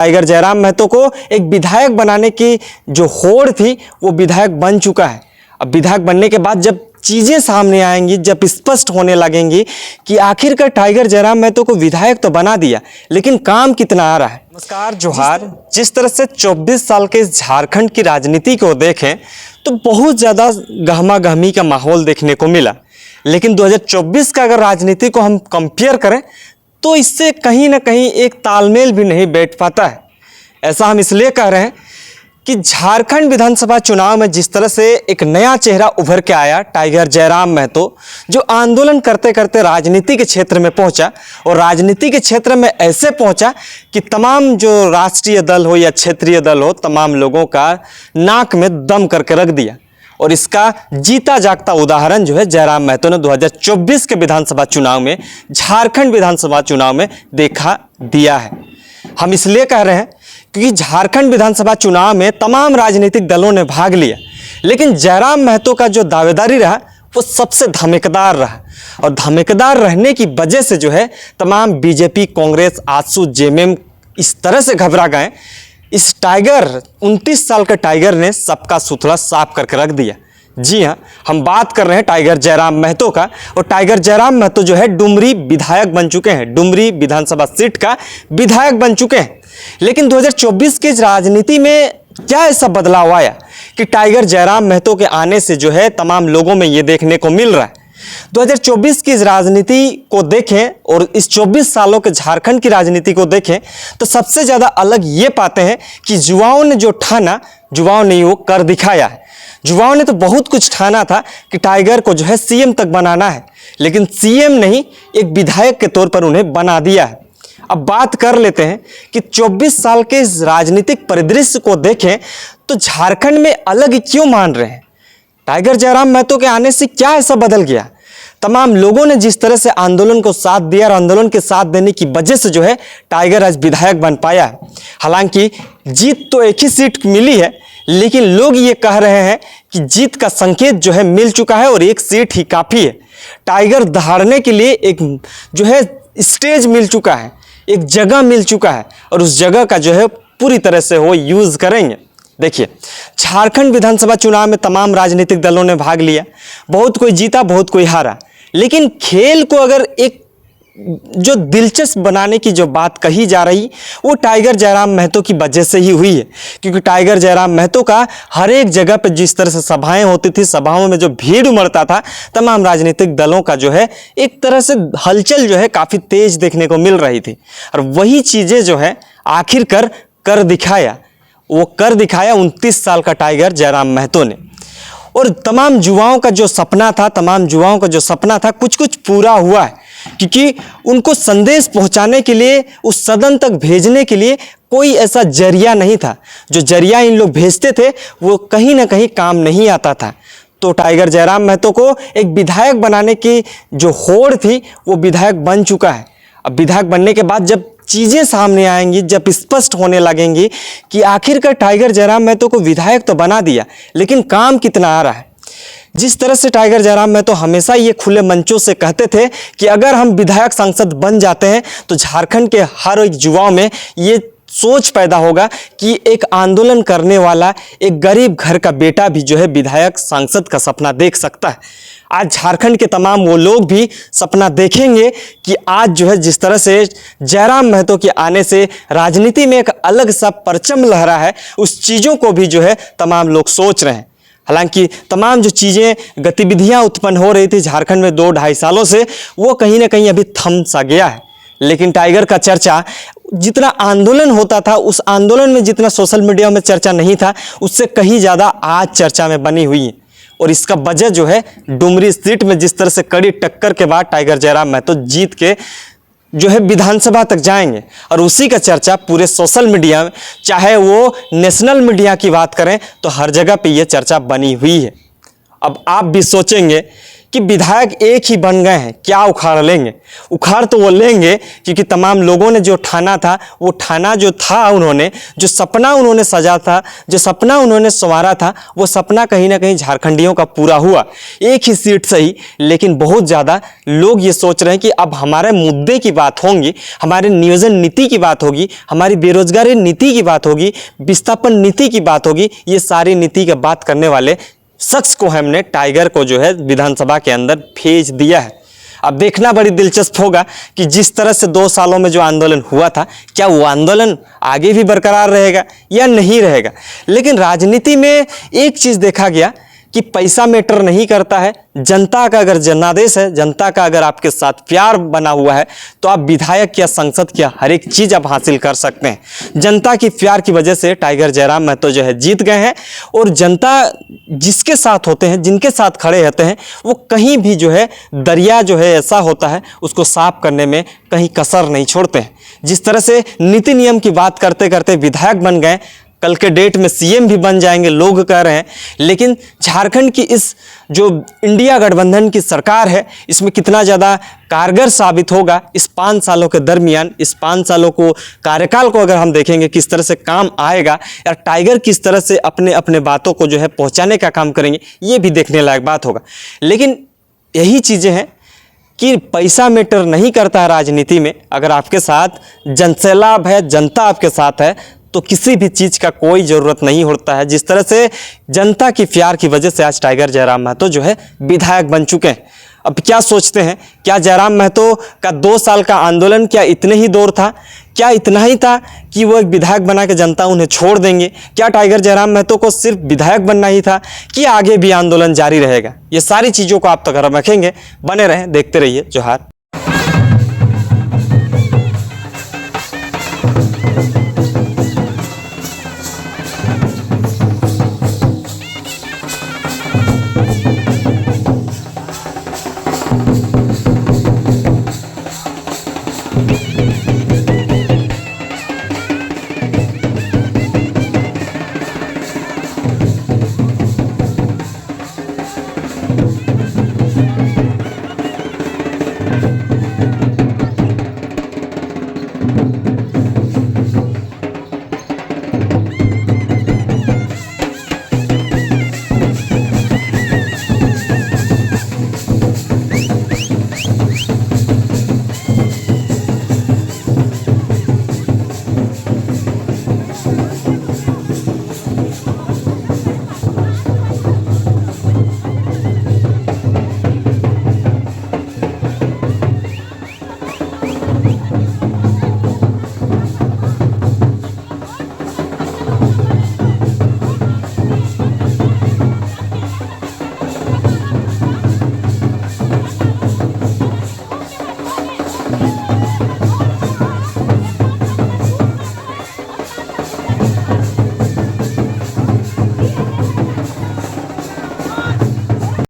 Tiger Jairam Mahato को एक विधायक बनाने की जो होड़ थी वो विधायक बन चुका है। अब विधायक बनने के बाद जब चीज़ें सामने आएंगी, जब स्पष्ट होने लगेंगी कि आखिरकार टाइगर जयराम महतो को विधायक तो बना दिया, लेकिन काम कितना आ रहा है। नमस्कार, जोहार। जिस तरह से 24 साल के झारखंड की राजनीति को देखें तो बहुत ज़्यादा गहमा गहमी का माहौल देखने को मिला, लेकिन 2024 का अगर राजनीति को हम कंपेयर करें तो इससे कहीं ना कहीं एक तालमेल भी नहीं बैठ पाता है। ऐसा हम इसलिए कह रहे हैं कि झारखंड विधानसभा चुनाव में जिस तरह से एक नया चेहरा उभर के आया, टाइगर जयराम महतो, जो आंदोलन करते करते राजनीति के क्षेत्र में पहुंचा और राजनीति के क्षेत्र में ऐसे पहुंचा कि तमाम जो राष्ट्रीय दल हो या क्षेत्रीय दल हो, तमाम लोगों का नाक में दम करके रख दिया। और इसका जीता जागता उदाहरण जो है जयराम महतो ने 2024 के विधानसभा चुनाव में, झारखंड विधानसभा चुनाव में देखा दिया है। हम इसलिए कह रहे हैं क्योंकि झारखंड विधानसभा चुनाव में तमाम राजनीतिक दलों ने भाग लिया, लेकिन जयराम महतो का जो दावेदारी रहा वो सबसे धमाकेदार रहा। और धमाकेदार रहने की वजह से जो है तमाम बीजेपी, कांग्रेस, आजसू, जेएमएम इस तरह से घबरा गए। इस टाइगर 29 साल का टाइगर ने सबका सुथरा साफ करके रख दिया। जी हाँ, हम बात कर रहे हैं टाइगर जयराम महतो का। और टाइगर जयराम महतो जो है डुमरी विधायक बन चुके हैं, डुमरी विधानसभा सीट का विधायक बन चुके हैं। लेकिन 2024 के राजनीति में क्या ऐसा बदलाव आया कि टाइगर जयराम महतो के आने से जो है तमाम लोगों में ये देखने को मिल रहा है। 2024 की इस राजनीति को देखें और इस 24 सालों के झारखंड की राजनीति को देखें तो सबसे ज़्यादा अलग ये पाते हैं कि युवाओं ने जो ठाना, युवाओं ने वो कर दिखाया है। युवाओं ने तो बहुत कुछ ठाना था कि टाइगर को जो है सीएम तक बनाना है, लेकिन सीएम नहीं, एक विधायक के तौर पर उन्हें बना दिया है। अब बात कर लेते हैं कि 24 साल के इस राजनीतिक परिदृश्य को देखें तो झारखंड में अलग क्यों मान रहे हैं। टाइगर जयराम महतो के आने से क्या ऐसा बदल गया। तमाम लोगों ने जिस तरह से आंदोलन को साथ दिया और आंदोलन के साथ देने की वजह से जो है टाइगर आज विधायक बन पाया है। हालांकि जीत तो एक ही सीट मिली है, लेकिन लोग ये कह रहे हैं कि जीत का संकेत जो है मिल चुका है और एक सीट ही काफ़ी है। टाइगर दहाड़ने के लिए एक जो है स्टेज मिल चुका है, एक जगह मिल चुका है और उस जगह का जो है पूरी तरह से वो यूज़ करेंगे। देखिए, झारखंड विधानसभा चुनाव में तमाम राजनीतिक दलों ने भाग लिया, बहुत कोई जीता, बहुत कोई हारा, लेकिन खेल को अगर एक जो दिलचस्प बनाने की जो बात कही जा रही वो टाइगर जयराम महतो की वजह से ही हुई है। क्योंकि टाइगर जयराम महतो का हर एक जगह पे जिस तरह से सभाएं होती थी, सभाओं में जो भीड़ उमड़ता था, तमाम राजनीतिक दलों का जो है एक तरह से हलचल जो है काफ़ी तेज देखने को मिल रही थी। और वही चीज़ें जो है आखिरकार कर दिखाया, वो कर दिखाया 29 साल का टाइगर जयराम महतो ने। और तमाम युवाओं का जो सपना था, तमाम युवाओं का जो सपना था कुछ कुछ पूरा हुआ है, क्योंकि उनको संदेश पहुंचाने के लिए, उस सदन तक भेजने के लिए कोई ऐसा जरिया नहीं था। जो जरिया इन लोग भेजते थे वो कहीं ना कहीं काम नहीं आता था। तो टाइगर जयराम महतो को एक विधायक बनाने की जो होड़ थी वो विधायक बन चुका है। अब विधायक बनने के बाद जब चीज़ें सामने आएंगी, जब स्पष्ट होने लगेंगी कि आखिरकार टाइगर जयराम महतो को विधायक तो बना दिया, लेकिन काम कितना आ रहा है। जिस तरह से टाइगर जयराम महतो हमेशा ये खुले मंचों से कहते थे कि अगर हम विधायक सांसद बन जाते हैं तो झारखंड के हर एक युवाओं में ये सोच पैदा होगा कि एक आंदोलन करने वाला एक गरीब घर का बेटा भी जो है विधायक सांसद का सपना देख सकता है। आज झारखंड के तमाम वो लोग भी सपना देखेंगे कि आज जो है जिस तरह से जयराम महतो के आने से राजनीति में एक अलग सा परचम लहरा है, उस चीज़ों को भी जो है तमाम लोग सोच रहे हैं। हालांकि तमाम जो चीज़ें, गतिविधियां उत्पन्न हो रही थी झारखंड में 2-2.5 सालों से, वो कहीं ना कहीं अभी थम सा गया है। लेकिन टाइगर का चर्चा, जितना आंदोलन होता था उस आंदोलन में जितना सोशल मीडिया में चर्चा नहीं था, उससे कहीं ज़्यादा आज चर्चा में बनी हुई है। और इसका वजह जो है डुमरी सीट में जिस तरह से कड़ी टक्कर के बाद टाइगर जयराम महतो जीत के जो है विधानसभा तक जाएंगे, और उसी का चर्चा पूरे सोशल मीडिया में, चाहे वो नेशनल मीडिया की बात करें तो हर जगह पे ये चर्चा बनी हुई है। अब आप भी सोचेंगे कि विधायक एक ही बन गए हैं, क्या उखाड़ लेंगे? उखाड़ तो वो लेंगे, क्योंकि तमाम लोगों ने जो ठाना था, वो ठाना जो था, उन्होंने जो सपना उन्होंने सजा था, जो सपना उन्होंने संवारा था, वो सपना कहीं ना कहीं झारखंडियों का पूरा हुआ। एक ही सीट सही, लेकिन बहुत ज़्यादा लोग ये सोच रहे हैं कि अब हमारे मुद्दे की बात होगी, हमारे नियोजन नीति की बात होगी, हमारी बेरोजगारी नीति की बात होगी, विस्थापन नीति की बात होगी। ये सारी नीति की बात करने वाले शख्स को हमने टाइगर को जो है विधानसभा के अंदर भेज दिया है। अब देखना बड़ी दिलचस्प होगा कि जिस तरह से 2 सालों में जो आंदोलन हुआ था, क्या वो आंदोलन आगे भी बरकरार रहेगा या नहीं रहेगा। लेकिन राजनीति में एक चीज़ देखा गया कि पैसा मैटर नहीं करता है। जनता का अगर जनादेश है, जनता का अगर आपके साथ प्यार बना हुआ है, तो आप विधायक या संसद की हर एक चीज़ आप हासिल कर सकते हैं। जनता की प्यार की वजह से टाइगर जयराम महतो जो है जीत गए हैं, और जनता जिसके साथ होते हैं, जिनके साथ खड़े रहते हैं, वो कहीं भी जो है दरिया जो है ऐसा होता है, उसको साफ करने में कहीं कसर नहीं छोड़ते हैं। जिस तरह से नीति नियम की बात करते करते विधायक बन गए, कल के डेट में सीएम भी बन जाएंगे, लोग कह रहे हैं। लेकिन झारखंड की इस जो इंडिया गठबंधन की सरकार है, इसमें कितना ज़्यादा कारगर साबित होगा इस 5 सालों के दरमियान, इस 5 सालों को कार्यकाल को अगर हम देखेंगे किस तरह से काम आएगा, या टाइगर किस तरह से अपने अपने बातों को जो है पहुंचाने का काम करेंगे, ये भी देखने लायक बात होगा। लेकिन यही चीज़ें हैं कि पैसा मैटर नहीं करता है राजनीति में। अगर आपके साथ जनसैलाब है, जनता आपके साथ है, तो किसी भी चीज़ का कोई ज़रूरत नहीं होता है। जिस तरह से जनता की प्यार की वजह से आज टाइगर जयराम महतो जो है विधायक बन चुके हैं। अब क्या सोचते हैं, क्या जयराम महतो का 2 साल का आंदोलन क्या इतने ही दौर था? क्या इतना ही था कि वो एक विधायक बना के जनता उन्हें छोड़ देंगे? क्या टाइगर जयराम महतो को सिर्फ विधायक बनना ही था, कि आगे भी आंदोलन जारी रहेगा? ये सारी चीज़ों को आप तक रखेंगे। बने रहें, देखते रहिए जोहार।